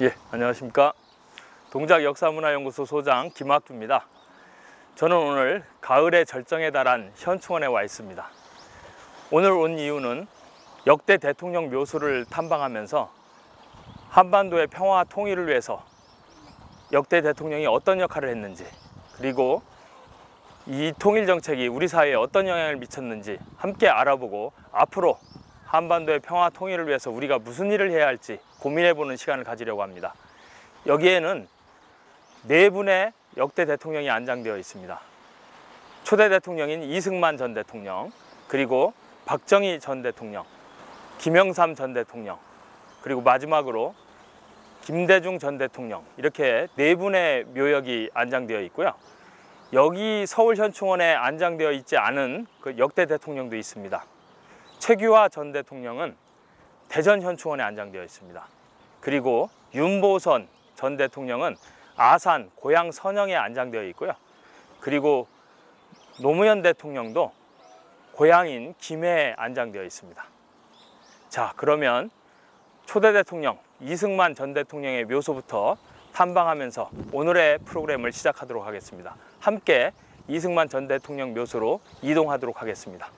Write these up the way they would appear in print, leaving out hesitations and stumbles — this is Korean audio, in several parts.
예, 안녕하십니까. 동작역사문화연구소 소장 김학주입니다. 저는 오늘 가을의 절정에 달한 현충원에 와 있습니다. 오늘 온 이유는 역대 대통령 묘소를 탐방하면서 한반도의 평화와 통일을 위해서 역대 대통령이 어떤 역할을 했는지, 그리고 이 통일 정책이 우리 사회에 어떤 영향을 미쳤는지 함께 알아보고 앞으로 한반도의 평화 통일을 위해서 우리가 무슨 일을 해야 할지 고민해보는 시간을 가지려고 합니다. 여기에는 네 분의 역대 대통령이 안장되어 있습니다. 초대 대통령인 이승만 전 대통령, 그리고 박정희 전 대통령, 김영삼 전 대통령, 그리고 마지막으로 김대중 전 대통령, 이렇게 네 분의 묘역이 안장되어 있고요. 여기 서울현충원에 안장되어 있지 않은 그 역대 대통령도 있습니다. 최규하 전 대통령은 대전현충원에 안장되어 있습니다. 그리고 윤보선 전 대통령은 아산 고향 선영에 안장되어 있고요. 그리고 노무현 대통령도 고향인 김해에 안장되어 있습니다. 자, 그러면 초대 대통령 이승만 전 대통령의 묘소부터 탐방하면서 오늘의 프로그램을 시작하도록 하겠습니다. 함께 이승만 전 대통령 묘소로 이동하도록 하겠습니다.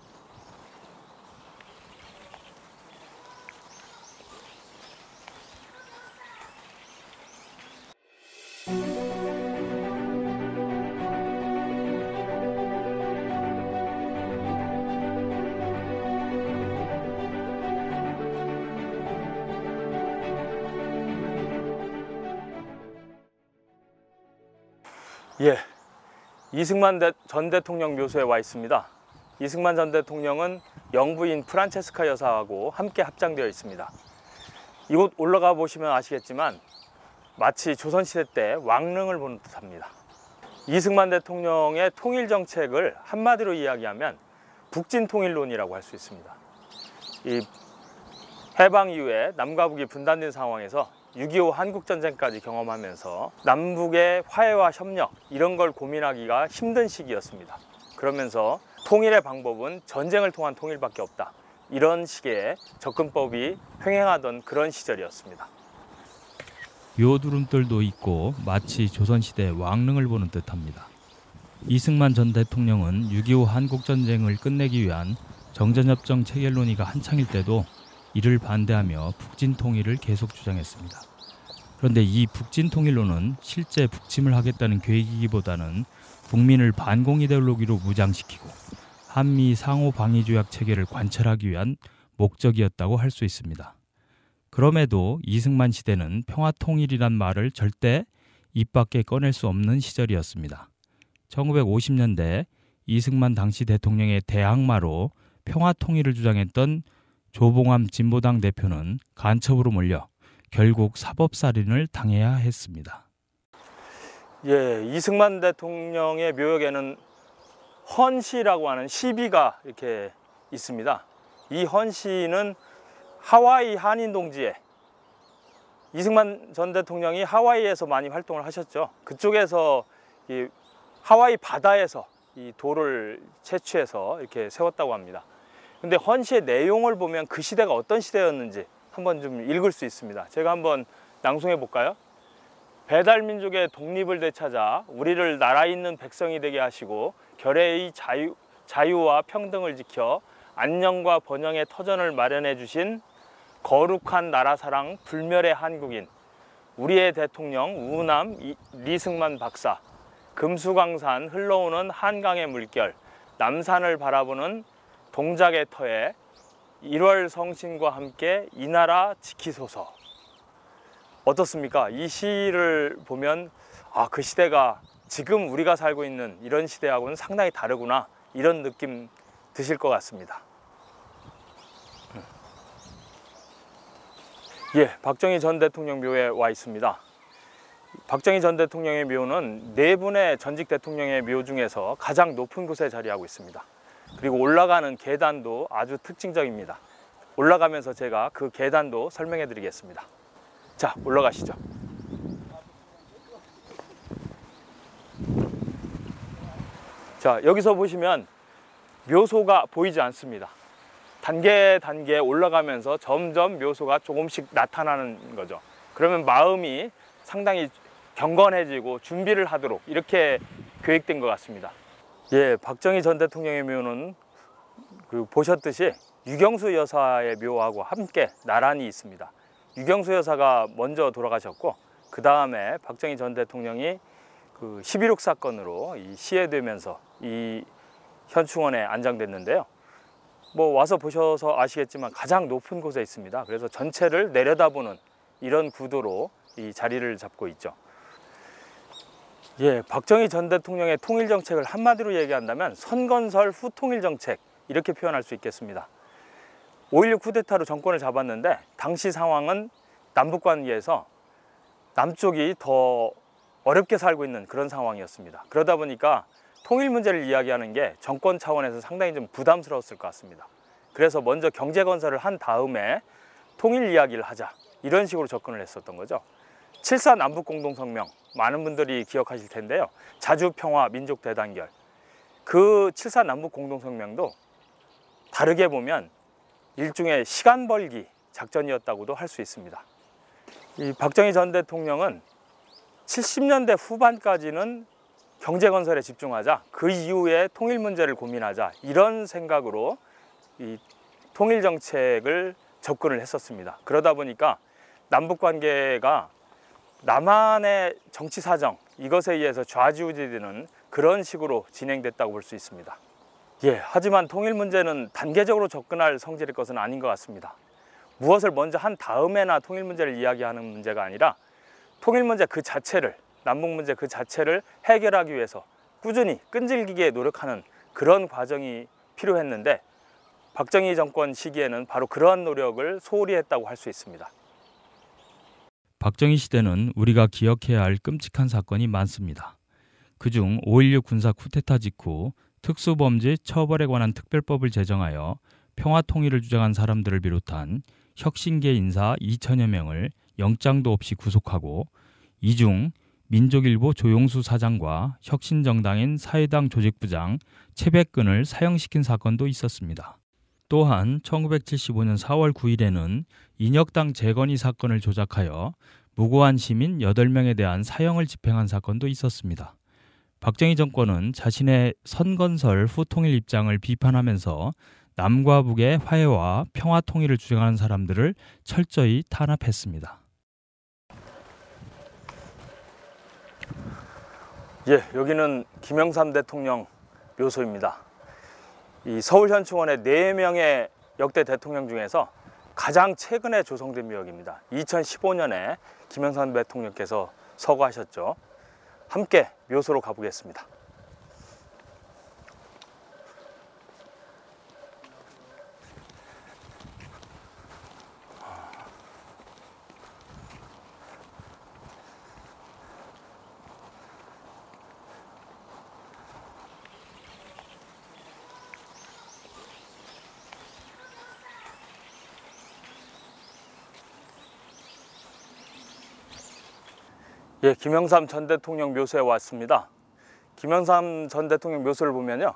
예, 이승만 전 대통령 묘소에 와 있습니다. 이승만 전 대통령은 영부인 프란체스카 여사하고 함께 합장되어 있습니다. 이곳 올라가 보시면 아시겠지만 마치 조선시대 때 왕릉을 보는 듯합니다. 이승만 대통령의 통일 정책을 한마디로 이야기하면 북진통일론이라고 할 수 있습니다. 이 해방 이후에 남과 북이 분단된 상황에서 6.25 한국전쟁까지 경험하면서 남북의 화해와 협력, 이런 걸 고민하기가 힘든 시기였습니다. 그러면서 통일의 방법은 전쟁을 통한 통일밖에 없다, 이런 식의 접근법이 횡행하던 그런 시절이었습니다. 묘두름돌도 있고 마치 조선시대 왕릉을 보는 듯합니다. 이승만 전 대통령은 6.25 한국전쟁을 끝내기 위한 정전협정 체결 논의가 한창일 때도 이를 반대하며 북진통일을 계속 주장했습니다. 그런데 이 북진통일론은 실제 북침을 하겠다는 계획이기보다는 국민을 반공 이데올로기로 무장시키고 한미 상호 방위조약 체계를 관철하기 위한 목적이었다고 할 수 있습니다. 그럼에도 이승만 시대는 평화통일이란 말을 절대 입 밖에 꺼낼 수 없는 시절이었습니다. 1950년대 이승만 당시 대통령의 대항마로 평화통일을 주장했던 조봉암 진보당 대표는 간첩으로 몰려 결국 사법살인을 당해야 했습니다. 예, 이승만 대통령의 묘역에는 헌시라고 하는 시비가 이렇게 있습니다. 이 헌시는 하와이 한인동지에, 이승만 전 대통령이 하와이에서 많이 활동을 하셨죠. 그쪽에서 이 하와이 바다에서 이 돌을 채취해서 이렇게 세웠다고 합니다. 근데 헌시의 내용을 보면 그 시대가 어떤 시대였는지 한번 좀 읽을 수 있습니다. 제가 한번 낭송해 볼까요? 배달민족의 독립을 되찾아 우리를 나라 있는 백성이 되게 하시고 결의의 자유와 평등을 지켜 안녕과 번영의 터전을 마련해 주신 거룩한 나라사랑 불멸의 한국인 우리의 대통령 우남 리승만 박사, 금수강산 흘러오는 한강의 물결, 남산을 바라보는 동작의 터에 1월 성신과 함께 이 나라 지키소서. 어떻습니까? 이 시를 보면 그 시대가 지금 우리가 살고 있는 이런 시대하고는 상당히 다르구나, 이런 느낌 드실 것 같습니다. 예, 박정희 전 대통령 묘에 와 있습니다. 박정희 전 대통령의 묘는 네 분의 전직 대통령의 묘 중에서 가장 높은 곳에 자리하고 있습니다. 그리고 올라가는 계단도 아주 특징적입니다. 올라가면서 제가 그 계단도 설명해 드리겠습니다. 자, 올라가시죠. 자, 여기서 보시면 묘소가 보이지 않습니다. 단계 단계 올라가면서 점점 묘소가 조금씩 나타나는 거죠. 그러면 마음이 상당히 경건해지고 준비를 하도록 이렇게 계획된 것 같습니다. 예, 박정희 전 대통령의 묘는 보셨듯이 유경수 여사의 묘하고 함께 나란히 있습니다. 유경수 여사가 먼저 돌아가셨고 그 다음에 박정희 전 대통령이 11.6 사건으로 시해되면서 이 현충원에 안장됐는데요. 뭐 와서 보셔서 아시겠지만 가장 높은 곳에 있습니다. 그래서 전체를 내려다보는 이런 구도로 이 자리를 잡고 있죠. 예, 박정희 전 대통령의 통일 정책을 한마디로 얘기한다면 선건설 후 통일 정책 이렇게 표현할 수 있겠습니다. 5.16 쿠데타로 정권을 잡았는데 당시 상황은 남북 관계에서 남쪽이 더 어렵게 살고 있는 그런 상황이었습니다. 그러다 보니까 통일 문제를 이야기하는 게 정권 차원에서 상당히 좀 부담스러웠을 것 같습니다. 그래서 먼저 경제 건설을 한 다음에 통일 이야기를 하자 이런 식으로 접근을 했었던 거죠. 7.4 남북공동성명 많은 분들이 기억하실 텐데요. 자주평화 민족 대단결 그 7.4 남북공동성명도 다르게 보면 일종의 시간 벌기 작전이었다고도 할 수 있습니다. 이 박정희 전 대통령은 70년대 후반까지는 경제 건설에 집중하자, 그 이후에 통일 문제를 고민하자 이런 생각으로 이 통일 정책을 접근을 했었습니다. 그러다 보니까 남북 관계가 남한의 정치 사정 이것에 의해서 좌지우지되는 그런 식으로 진행됐다고 볼 수 있습니다. 예, 하지만 통일 문제는 단계적으로 접근할 성질의 것은 아닌 것 같습니다. 무엇을 먼저 한 다음에나 통일 문제를 이야기하는 문제가 아니라 통일 문제 그 자체를, 남북 문제 그 자체를 해결하기 위해서 꾸준히 끈질기게 노력하는 그런 과정이 필요했는데 박정희 정권 시기에는 바로 그러한 노력을 소홀히 했다고 할 수 있습니다. 박정희 시대는 우리가 기억해야 할 끔찍한 사건이 많습니다. 그중 5.16 군사 쿠데타 직후 특수범죄 처벌에 관한 특별법을 제정하여 평화통일을 주장한 사람들을 비롯한 혁신계 인사 2천여 명을 영장도 없이 구속하고 이 중 민족일보 조용수 사장과 혁신정당인 사회당 조직부장 최백근을 사형시킨 사건도 있었습니다. 또한 1975년 4월 9일에는 인혁당 재건이 사건을 조작하여 무고한 시민 8명에 대한 사형을 집행한 사건도 있었습니다. 박정희 정권은 자신의 선건설 후 통일 입장을 비판하면서 남과 북의 화해와 평화 통일을 주장하는 사람들을 철저히 탄압했습니다. 예, 여기는 김영삼 대통령 묘소입니다. 이 서울 현충원의 4명의 역대 대통령 중에서 가장 최근에 조성된 묘역입니다. 2015년에 김영삼 대통령께서 서거하셨죠. 함께 묘소로 가보겠습니다. 예, 김영삼 전 대통령 묘소에 왔습니다. 김영삼 전 대통령 묘소를 보면요,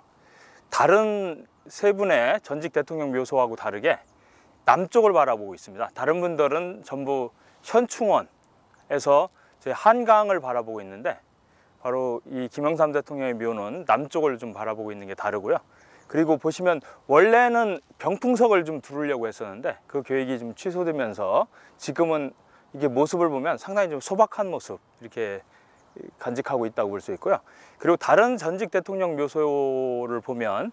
다른 세 분의 전직 대통령 묘소하고 다르게 남쪽을 바라보고 있습니다. 다른 분들은 전부 현충원에서 한강을 바라보고 있는데 바로 이 김영삼 대통령의 묘는 남쪽을 좀 바라보고 있는 게 다르고요. 그리고 보시면 원래는 병풍석을 좀 두르려고 했었는데 그 계획이 좀 취소되면서 지금은 이게 모습을 보면 상당히 좀 소박한 모습 이렇게 간직하고 있다고 볼 수 있고요. 그리고 다른 전직 대통령 묘소를 보면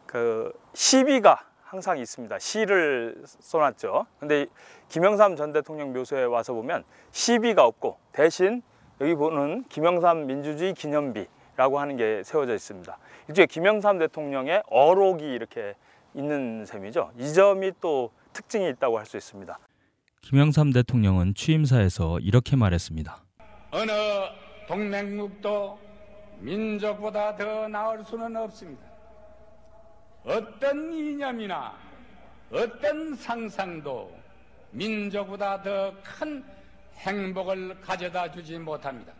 그 시비가 항상 있습니다. 시를 써놨죠. 근데 김영삼 전 대통령 묘소에 와서 보면 시비가 없고 대신 여기 보는 김영삼 민주주의 기념비라고 하는 게 세워져 있습니다. 일종의 김영삼 대통령의 어록이 이렇게 있는 셈이죠. 이 점이 또 특징이 있다고 할 수 있습니다. 김영삼 대통령은 취임사에서 이렇게 말했습니다. 어느 동맹국도 민족보다 더 나을 수는 없습니다. 어떤 이념이나 어떤 상상도 민족보다 더 큰 행복을 가져다 주지 못합니다.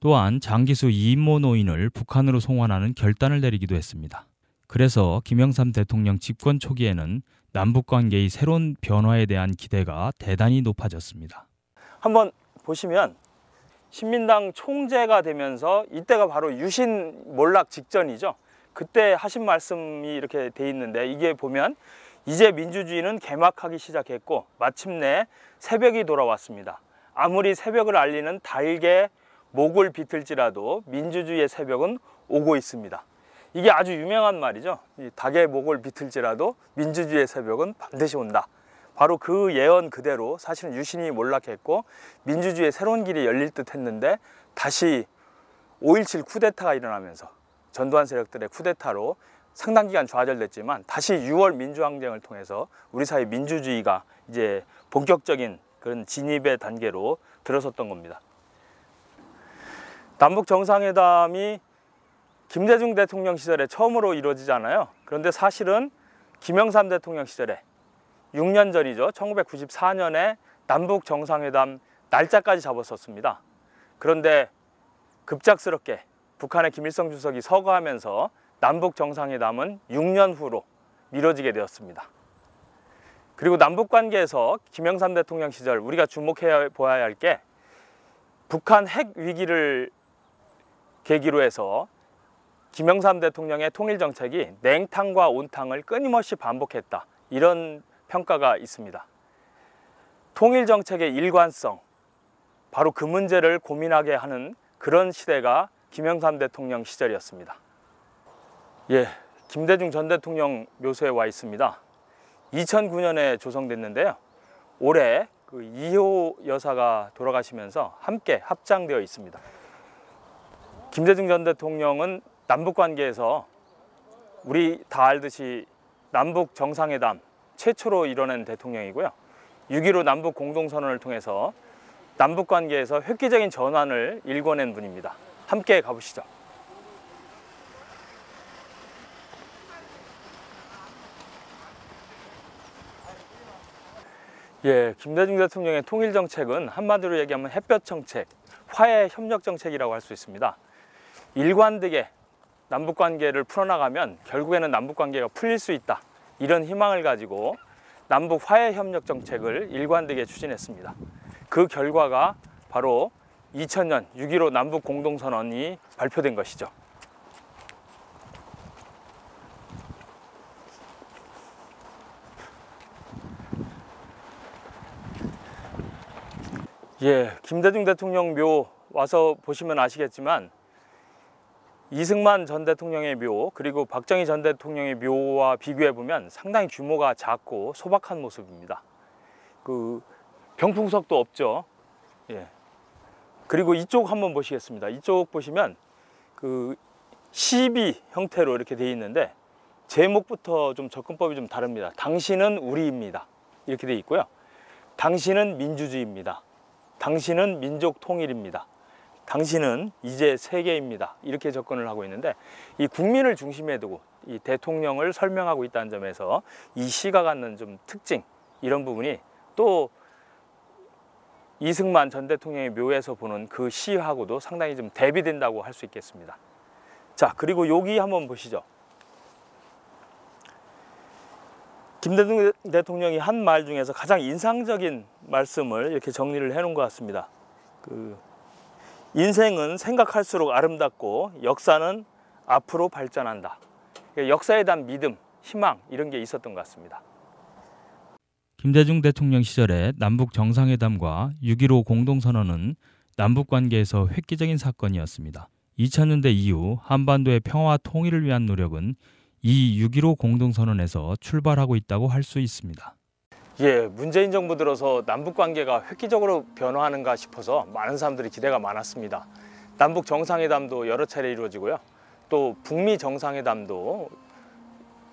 또한 장기수 이인모 노인을 북한으로 송환하는 결단을 내리기도 했습니다. 그래서 김영삼 대통령 집권 초기에는 남북관계의 새로운 변화에 대한 기대가 대단히 높아졌습니다. 한번 보시면 신민당 총재가 되면서 이때가 바로 유신 몰락 직전이죠. 그때 하신 말씀이 이렇게 돼 있는데, 이게 보면 이제 민주주의는 개막하기 시작했고 마침내 새벽이 돌아왔습니다. 아무리 새벽을 알리는 닭의 목을 비틀지라도 민주주의의 새벽은 오고 있습니다. 이게 아주 유명한 말이죠. 이 닭의 목을 비틀지라도 민주주의의 새벽은 반드시 온다. 바로 그 예언 그대로 사실은 유신이 몰락했고 민주주의의 새로운 길이 열릴 듯 했는데, 다시 5.17 쿠데타가 일어나면서 전두환 세력들의 쿠데타로 상당 기간 좌절됐지만 다시 6월 민주항쟁을 통해서 우리 사회 민주주의가 이제 본격적인 그런 진입의 단계로 들어섰던 겁니다. 남북 정상회담이 김대중 대통령 시절에 처음으로 이루어지잖아요. 그런데 사실은 김영삼 대통령 시절에 6년 전이죠. 1994년에 남북 정상회담 날짜까지 잡았었습니다. 그런데 급작스럽게 북한의 김일성 주석이 서거하면서 남북 정상회담은 6년 후로 미뤄지게 되었습니다. 그리고 남북 관계에서 김영삼 대통령 시절 우리가 주목해 보아야 할 게, 북한 핵 위기를 계기로 해서 김영삼 대통령의 통일 정책이 냉탕과 온탕을 끊임없이 반복했다, 이런 평가가 있습니다. 통일 정책의 일관성, 바로 그 문제를 고민하게 하는 그런 시대가 김영삼 대통령 시절이었습니다. 예, 김대중 전 대통령 묘소에 와 있습니다. 2009년에 조성됐는데요. 올해 그 이호 여사가 돌아가시면서 함께 합장되어 있습니다. 김대중 전 대통령은 남북 관계에서 우리 다 알듯이 남북 정상회담 최초로 이뤄낸 대통령이고요. 6.15 남북 공동선언을 통해서 남북 관계에서 획기적인 전환을 일궈낸 분입니다. 함께 가보시죠. 예, 김대중 대통령의 통일 정책은 한마디로 얘기하면 햇볕 정책, 화해 협력 정책이라고 할 수 있습니다. 일관되게 남북 관계를 풀어나가면 결국에는 남북 관계가 풀릴 수 있다, 이런 희망을 가지고 남북 화해 협력 정책을 일관되게 추진했습니다. 그 결과가 바로 2000년 6.15 남북 공동선언이 발표된 것이죠. 예, 김대중 대통령 묘 와서 보시면 아시겠지만 이승만 전 대통령의 묘, 그리고 박정희 전 대통령의 묘와 비교해 보면 상당히 규모가 작고 소박한 모습입니다. 그 병풍석도 없죠. 예. 그리고 이쪽 한번 보시겠습니다. 이쪽 보시면 그 시비 형태로 이렇게 되어 있는데 제목부터 좀 접근법이 좀 다릅니다. 당신은 우리입니다, 이렇게 되어 있고요. 당신은 민주주의입니다. 당신은 민족 통일입니다. 당신은 이제 세계입니다, 이렇게 접근을 하고 있는데, 이 국민을 중심에 두고 이 대통령을 설명하고 있다는 점에서 이 시가 갖는 좀 특징, 이런 부분이 또 이승만 전 대통령의 묘에서 보는 그 시하고도 상당히 좀 대비된다고 할 수 있겠습니다. 자, 그리고 여기 한번 보시죠. 김대중 대통령이 한 말 중에서 가장 인상적인 말씀을 이렇게 정리를 해 놓은 것 같습니다. 인생은 생각할수록 아름답고 역사는 앞으로 발전한다. 역사에 대한 믿음, 희망, 이런 게 있었던 것 같습니다. 김대중 대통령 시절의 남북 정상회담과 6.15 공동선언은 남북 관계에서 획기적인 사건이었습니다. 2000년대 이후 한반도의 평화와 통일을 위한 노력은 이 6.15 공동선언에서 출발하고 있다고 할 수 있습니다. 예, 문재인 정부 들어서 남북 관계가 획기적으로 변화하는가 싶어서 많은 사람들이 기대가 많았습니다. 남북 정상회담도 여러 차례 이루어지고요. 또 북미 정상회담도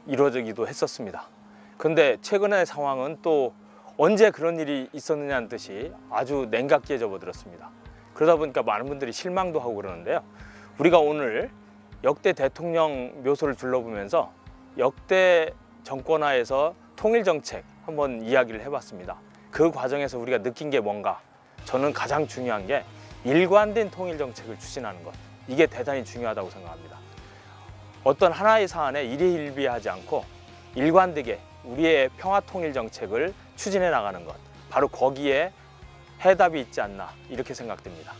이루어지기도 했었습니다. 그런데 최근의 상황은 또 언제 그런 일이 있었느냐는 듯이 아주 냉각기에 접어들었습니다. 그러다 보니까 많은 분들이 실망도 하고 그러는데요. 우리가 오늘 역대 대통령 묘소를 둘러보면서 역대 정권하에서 통일정책 한번 이야기를 해봤습니다. 그 과정에서 우리가 느낀 게 뭔가, 저는 가장 중요한 게 일관된 통일정책을 추진하는 것, 이게 대단히 중요하다고 생각합니다. 어떤 하나의 사안에 일희일비하지 않고 일관되게 우리의 평화통일정책을 추진해 나가는 것, 바로 거기에 해답이 있지 않나 이렇게 생각됩니다.